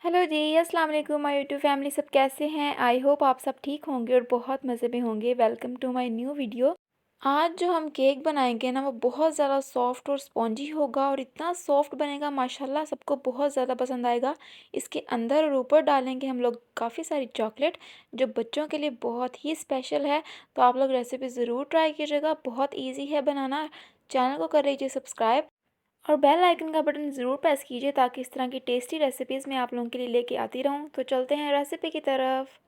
Hello जी, अस्सलाम वालेकुम my YouTube family. सब कैसे हैं? आई होप आप सब ठीक होंगे और बहुत मज़े में होंगे। Welcome to my new video. आज जो हम केक बनाएंगे ना, वो बहुत ज़्यादा सॉफ्ट और स्पॉन्जी होगा और इतना सॉफ्ट बनेगा माशाल्लाह, सबको बहुत ज़्यादा पसंद आएगा। इसके अंदर और ऊपर डालेंगे हम लोग काफ़ी सारी चॉकलेट, जो बच्चों के लिए बहुत ही स्पेशल है। तो आप लोग रेसिपी ज़रूर ट्राई कीजिएगा, बहुत ईजी है बनाना। चैनल को कर लीजिए सब्सक्राइब और बेल आइकन का बटन ज़रूर प्रेस कीजिए, ताकि इस तरह की टेस्टी रेसिपीज़ मैं आप लोगों के लिए लेके आती रहूँ। तो चलते हैं रेसिपी की तरफ।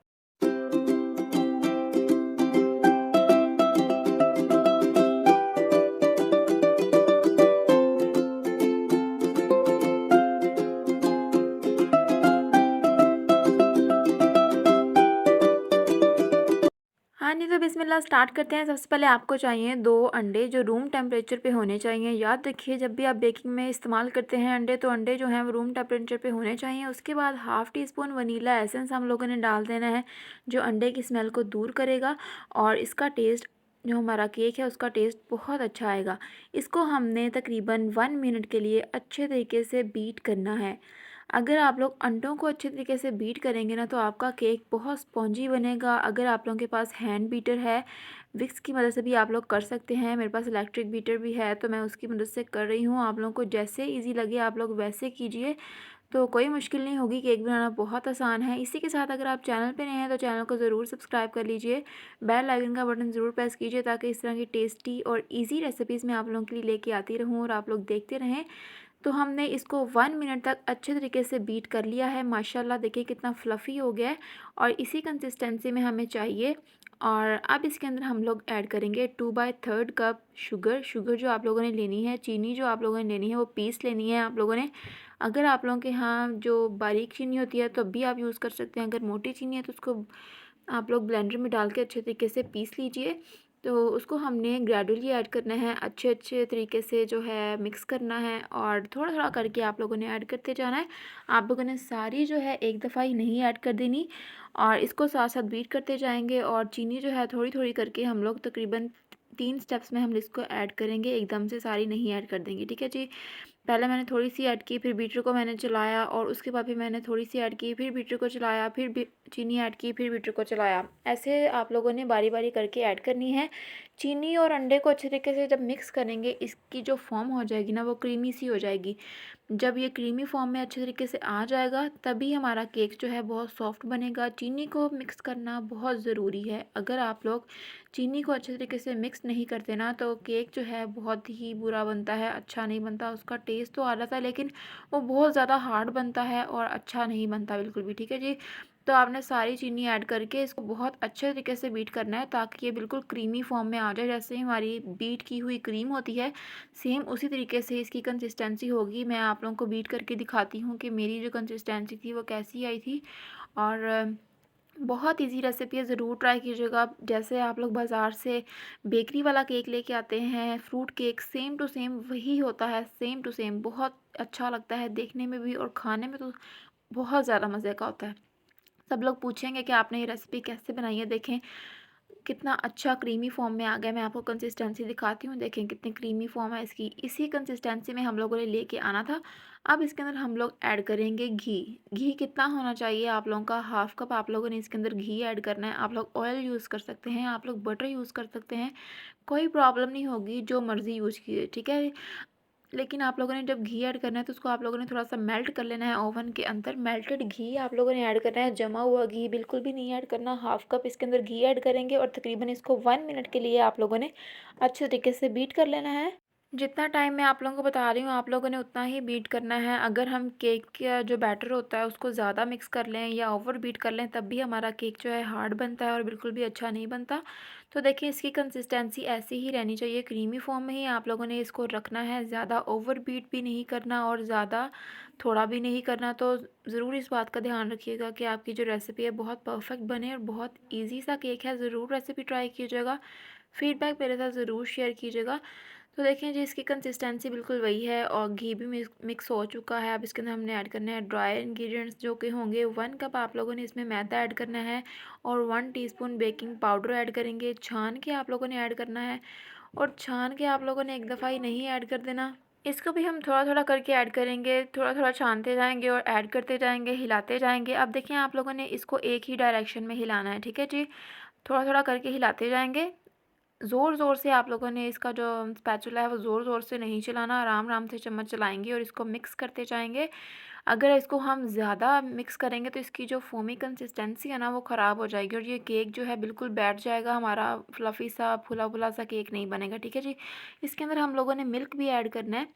हाँ जी, तो बिस्मिल्लाह स्टार्ट करते हैं। सबसे पहले आपको चाहिए 2 अंडे, जो रूम टेम्परेचर पे होने चाहिए। याद रखिए, जब भी आप बेकिंग में इस्तेमाल करते हैं अंडे, तो अंडे जो हैं वो रूम टेम्परेचर पे होने चाहिए। उसके बाद half tea spoon vanilla essence हम लोगों ने डाल देना है, जो अंडे की स्मेल को दूर करेगा और इसका टेस्ट, जो हमारा केक है उसका टेस्ट बहुत अच्छा आएगा। इसको हमने तकरीबन 1 मिनट के लिए अच्छे तरीके से बीट करना है। अगर आप लोग अंडों को अच्छे तरीके से बीट करेंगे ना, तो आपका केक बहुत स्पॉन्जी बनेगा। अगर आप लोगों के पास हैंड बीटर है, विक्स की मदद से भी आप लोग कर सकते हैं। मेरे पास इलेक्ट्रिक बीटर भी है, तो मैं उसकी मदद से कर रही हूँ। आप लोगों को जैसे इजी लगे आप लोग वैसे कीजिए, तो कोई मुश्किल नहीं होगी। केक बनाना बहुत आसान है। इसी के साथ अगर आप चैनल पे नए हैं, तो चैनल को ज़रूर सब्सक्राइब कर लीजिए, बेल आइकन का बटन ज़रूर प्रेस कीजिए, ताकि इस तरह की टेस्टी और ईजी रेसिपीज़ मैं आप लोगों के लिए लेके आती रहूँ और आप लोग देखते रहें। तो हमने इसको 1 मिनट तक अच्छे तरीके से बीट कर लिया है। माशाल्लाह देखिए कितना फ्लफ़ी हो गया है और इसी कंसिस्टेंसी में हमें चाहिए। और अब इसके अंदर हम लोग ऐड करेंगे 2/3 कप शुगर। शुगर जो आप लोगों ने लेनी है, चीनी जो आप लोगों ने लेनी है, वो पीस लेनी है आप लोगों ने। अगर आप लोगों के यहाँ जो बारीक चीनी होती है तो भी आप यूज़ कर सकते हैं। अगर मोटी चीनी है तो उसको आप लोग ब्लेंडर में डाल के अच्छे तरीके से पीस लीजिए। तो उसको हमने ग्रेजुअली ऐड करना है, अच्छे अच्छे तरीके से जो है मिक्स करना है और थोड़ा थोड़ा करके आप लोगों ने ऐड करते जाना है। आप लोगों ने सारी जो है एक दफ़ा ही नहीं ऐड कर देनी, और इसको साथ साथ बीट करते जाएंगे। और चीनी जो है थोड़ी थोड़ी करके हम लोग तकरीबन 3 स्टेप्स में हम इसको ऐड करेंगे, एकदम से सारी नहीं ऐड कर देंगे, ठीक है जी। पहले मैंने थोड़ी सी ऐड की, फिर बीटर को मैंने चलाया, और उसके बाद फिर मैंने थोड़ी सी ऐड की, फिर बीटर को चलाया, फिर चीनी ऐड की, फिर बीटर को चलाया। ऐसे आप लोगों ने बारी बारी करके ऐड करनी है। चीनी और अंडे को अच्छे तरीके से जब मिक्स करेंगे, इसकी जो फॉर्म हो जाएगी ना, वो क्रीमी सी हो जाएगी। जब ये क्रीमी फॉर्म में अच्छे तरीके से आ जाएगा, तभी हमारा केक जो है बहुत सॉफ्ट बनेगा। चीनी को मिक्स करना बहुत ज़रूरी है। अगर आप लोग चीनी को अच्छे तरीके से मिक्स नहीं करते ना, तो केक जो है बहुत ही बुरा बनता है, अच्छा नहीं बनता। उसका टेस्ट तो आ जाता है, लेकिन वो बहुत ज़्यादा हार्ड बनता है और अच्छा नहीं बनता बिल्कुल भी, ठीक है जी। तो आपने सारी चीनी ऐड करके इसको बहुत अच्छे तरीके से बीट करना है, ताकि ये बिल्कुल क्रीमी फॉर्म में आ जाए। जैसे ही हमारी बीट की हुई क्रीम होती है, सेम उसी तरीके से इसकी कंसिस्टेंसी होगी। मैं आप लोगों को बीट करके दिखाती हूँ कि मेरी जो कंसिस्टेंसी थी वो कैसी आई थी। और बहुत इजी रेसिपी है, ज़रूर ट्राई कीजिएगा। जैसे आप लोग बाज़ार से बेकरी वाला केक लेके आते हैं, fruit cake, same to same वही होता है, सेम टू सेम। बहुत अच्छा लगता है देखने में भी, और खाने में तो बहुत ज़्यादा मज़े का होता है। सब लोग पूछेंगे कि आपने ये रेसिपी कैसे बनाई है। देखें कितना अच्छा क्रीमी फॉर्म में आ गया। मैं आपको कंसिस्टेंसी दिखाती हूँ, देखें कितनी क्रीमी फॉर्म है इसकी। इसी कंसिस्टेंसी में हम लोगों ने लेके आना था। अब इसके अंदर हम लोग ऐड करेंगे घी। घी कितना होना चाहिए आप लोगों का? हाफ़ कप आप लोगों ने इसके अंदर घी ऐड करना है। आप लोग ऑयल यूज़ कर सकते हैं, आप लोग बटर यूज़ कर सकते हैं, कोई प्रॉब्लम नहीं होगी, जो मर्ज़ी यूज़ कीजिए, ठीक है। लेकिन आप लोगों ने जब घी ऐड करना है, तो उसको आप लोगों ने थोड़ा-सा मेल्ट कर लेना है ओवन के अंदर। मेल्टेड घी आप लोगों ने ऐड करना है, जमा हुआ घी बिल्कुल भी नहीं ऐड करना। हाफ़ कप इसके अंदर घी ऐड करेंगे और तकरीबन इसको 1 मिनट के लिए आप लोगों ने अच्छे तरीके से बीट कर लेना है। जितना टाइम मैं आप लोगों को बता रही हूँ, आप लोगों ने उतना ही बीट करना है। अगर हम केक का जो बैटर होता है उसको ज़्यादा मिक्स कर लें या ओवर बीट कर लें, तब भी हमारा केक जो है हार्ड बनता है और बिल्कुल भी अच्छा नहीं बनता। तो देखिए इसकी कंसिस्टेंसी ऐसी ही रहनी चाहिए, क्रीमी फॉर्म में ही आप लोगों ने इसको रखना है। ज़्यादा ओवर बीट भी नहीं करना और ज़्यादा थोड़ा भी नहीं करना। तो ज़रूर इस बात का ध्यान रखिएगा कि आपकी जो रेसिपी है बहुत परफेक्ट बने। और बहुत ईजी सा केक है, ज़रूर रेसिपी ट्राई कीजिएगा। फीडबैक मेरे साथ ज़रूर शेयर कीजिएगा। तो देखें जी, इसकी कंसिस्टेंसी बिल्कुल वही है और घी भी मिक्स हो चुका है। अब इसके अंदर हमने ऐड करना है ड्राई इंग्रेडिएंट्स, जो कि होंगे 1 कप आप लोगों ने इसमें मैदा ऐड करना है, और 1 टीस्पून बेकिंग पाउडर ऐड करेंगे। छान के आप लोगों ने ऐड करना है, और छान के आप लोगों ने एक दफ़ा ही नहीं ऐड कर देना। इसको भी हम थोड़ा-थोड़ा करके ऐड करेंगे, थोड़ा-थोड़ा छानते जाएँगे और ऐड करते जाएँगे, हिलाते जाएँगे। अब देखिए आप लोगों ने इसको एक ही डायरेक्शन में हिलाना है, ठीक है जी? थोड़ा-थोड़ा करके हिलाते जाएँगे। ज़ोर-ज़ोर से आप लोगों ने इसका जो स्पैचुला है वो ज़ोर-ज़ोर से नहीं चलाना, आराम-आराम से चम्मच चलाएँगे और इसको मिक्स करते जाएँगे। अगर इसको हम ज़्यादा मिक्स करेंगे तो इसकी जो फ़ोमी कंसिस्टेंसी है ना वो ख़राब हो जाएगी और ये केक जो है बिल्कुल बैठ जाएगा, हमारा फ्लफ़ी सा फूला-फूला सा केक नहीं बनेगा, ठीक है जी? इसके अंदर हम लोगों ने मिल्क भी ऐड करना है।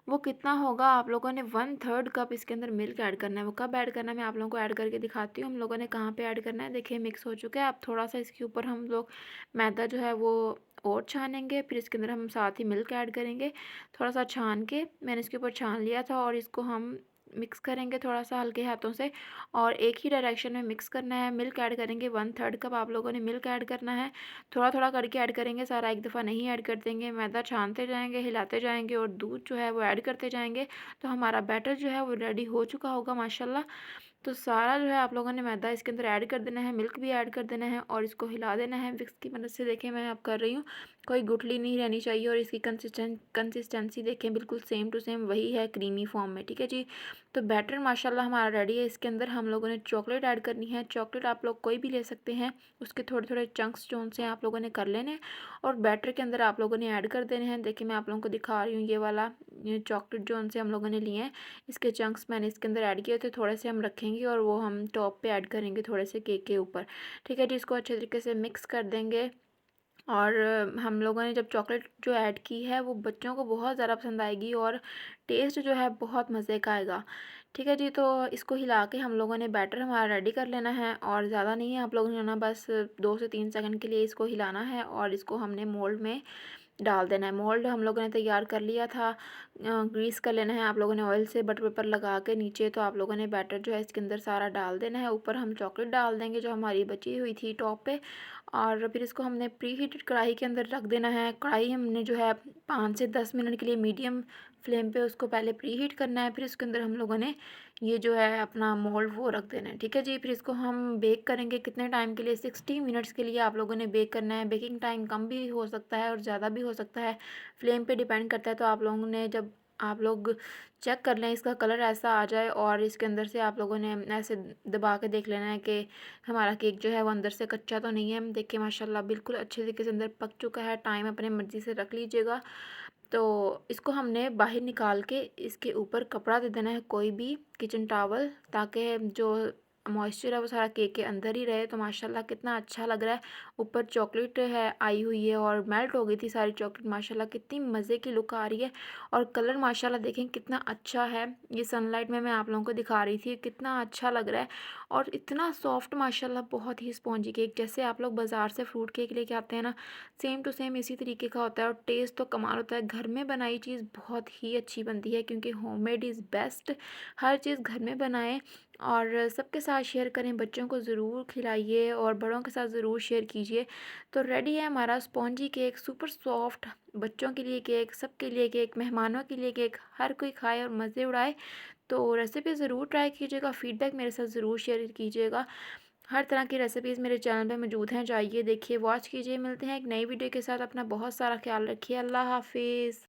वो कितना होगा, आप लोगों ने 1/3 कप इसके अंदर मिल्क ऐड करना है। वो कब ऐड करना है मैं आप लोगों को ऐड करके दिखाती हूँ। हम लोगों ने कहाँ पे ऐड करना है, देखिए मिक्स हो चुका है। अब थोड़ा-सा इसके ऊपर हम लोग मैदा जो है वो और छानेंगे, फिर इसके अंदर हम साथ ही मिल्क ऐड करेंगे। थोड़ा-सा छान के मैंने इसके ऊपर छान लिया था और इसको हम मिक्स करेंगे थोड़ा-सा हल्के हाथों से और एक ही डायरेक्शन में मिक्स करना है। मिल्क ऐड करेंगे 1/3 कप आप लोगों ने मिल्क ऐड करना है। थोड़ा-थोड़ा करके ऐड करेंगे, सारा एक दफ़ा नहीं ऐड कर देंगे। मैदा छानते जाएँगे, हिलाते जाएँगे और दूध जो है वो ऐड करते जाएँगे। तो हमारा बैटर जो है वो रेडी हो चुका होगा माशाल्लाह। तो सारा जो है आप लोगों ने मैदा इसके अंदर ऐड कर देना है, मिल्क भी ऐड कर देना है और इसको हिला देना है विक्स की मदद से। देखिए मैं अब कर रही हूँ, कोई गुठली नहीं रहनी चाहिए और इसकी कंसिस्टेंसी देखें बिल्कुल सेम टू सेम वही है क्रीमी फॉर्म में, ठीक है जी। तो बैटर माशाल्लाह हमारा रेडी है। इसके अंदर हम लोगों ने चॉकलेट ऐड करनी है। चॉकलेट आप लोग कोई भी ले सकते हैं, उसके थोड़े थोड़े चंक्स जो उनसे आप लोगों ने कर लेने हैं और बैटर के अंदर आप लोगों ने ऐड कर देने हैं। देखिए मैं आप लोगों को दिखा रही हूँ, ये वाला ये चॉकलेट जो उनसे हम लोगों ने लिए हैं, इसके चंक्स मैंने इसके अंदर ऐड किए थे। थोड़े से हम रखेंगे और वो हम टॉप पे ऐड करेंगे थोड़े से केक के ऊपर, ठीक है जी। इसको अच्छे तरीके से मिक्स कर देंगे और हम लोगों ने जब चॉकलेट जो ऐड की है वो बच्चों को बहुत ज़्यादा पसंद आएगी और टेस्ट जो है बहुत मज़े का आएगा, ठीक है जी। तो इसको हिला के हम लोगों ने बैटर हमारा रेडी कर लेना है और ज़्यादा नहीं है आप लोगों ने ना, बस 2 से 3 सेकंड के लिए इसको हिलाना है और इसको हमने मोल्ड में डाल देना है। मोल्ड हम लोगों ने तैयार कर लिया था, ग्रीस कर लेना है आप लोगों ने ऑयल से, बटर पेपर लगा के नीचे। तो आप लोगों ने बैटर जो है इसके अंदर सारा डाल देना है। ऊपर हम चॉकलेट डाल देंगे जो हमारी बची हुई थी टॉप पे और फिर इसको हमने प्री हीटेड कढ़ाई के अंदर रख देना है। कढ़ाई हमने जो है 5 से 10 मिनट के लिए मीडियम फ्लेम पे उसको पहले प्री हीट करना है। फिर उसके अंदर हम लोगों ने ये जो है अपना मोल्ड वो रख देना है, ठीक है जी। फिर इसको हम बेक करेंगे कितने टाइम के लिए, 60 मिनट्स के लिए आप लोगों ने बेक करना है। बेकिंग टाइम कम भी हो सकता है और ज़्यादा भी हो सकता है, फ्लेम पे डिपेंड करता है। तो आप लोगों ने जब आप लोग चेक कर लें इसका कलर ऐसा आ जाए और इसके अंदर से आप लोगों ने ऐसे दबा के देख लेना है कि हमारा केक जो है वो अंदर से कच्चा तो नहीं है। देखिए माशाल्लाह बिल्कुल अच्छे तरीके से अंदर पक चुका है। टाइम अपने मर्ज़ी से रख लीजिएगा। तो इसको हमने बाहर निकाल के इसके ऊपर कपड़ा दे देना है, कोई भी किचन टॉवल, ताकि जो मॉइस्चर है वो सारा केक के अंदर ही रहे। तो माशाल्लाह कितना अच्छा लग रहा है। ऊपर चॉकलेट है आई हुई है और मेल्ट हो गई थी सारी चॉकलेट। माशाल्लाह कितनी मज़े की लुक आ रही है और कलर माशाल्लाह देखें कितना अच्छा है। ये सनलाइट में मैं आप लोगों को दिखा रही थी, कितना अच्छा लग रहा है और इतना सॉफ्ट माशाल्लाह, बहुत ही स्पॉन्जी केक। जैसे आप लोग बाज़ार से फ्रूट केक लेके आते हैं ना, सेम टू सेम इसी तरीके का होता है और टेस्ट तो कमाल होता है। घर में बनाई चीज़ बहुत ही अच्छी बनती है क्योंकि होममेड इज़ बेस्ट। हर चीज़ घर में बनाएं और सबके साथ शेयर करें। बच्चों को ज़रूर खिलाइए और बड़ों के साथ ज़रूर शेयर कीजिए। तो रेडी है हमारा स्पॉन्जी केक, सुपर सॉफ्ट, बच्चों के लिए केक, सबके लिए केक, मेहमानों के लिए केक, हर कोई खाए और मज़े उड़ाए। तो रेसिपी ज़रूर ट्राई कीजिएगा, फीडबैक मेरे साथ ज़रूर शेयर कीजिएगा। हर तरह की रेसिपीज़ मेरे चैनल पे मौजूद हैं, जाइए देखिए, वॉच कीजिए। मिलते हैं एक नई वीडियो के साथ। अपना बहुत सारा ख्याल रखिए। अल्लाह हाफिज़।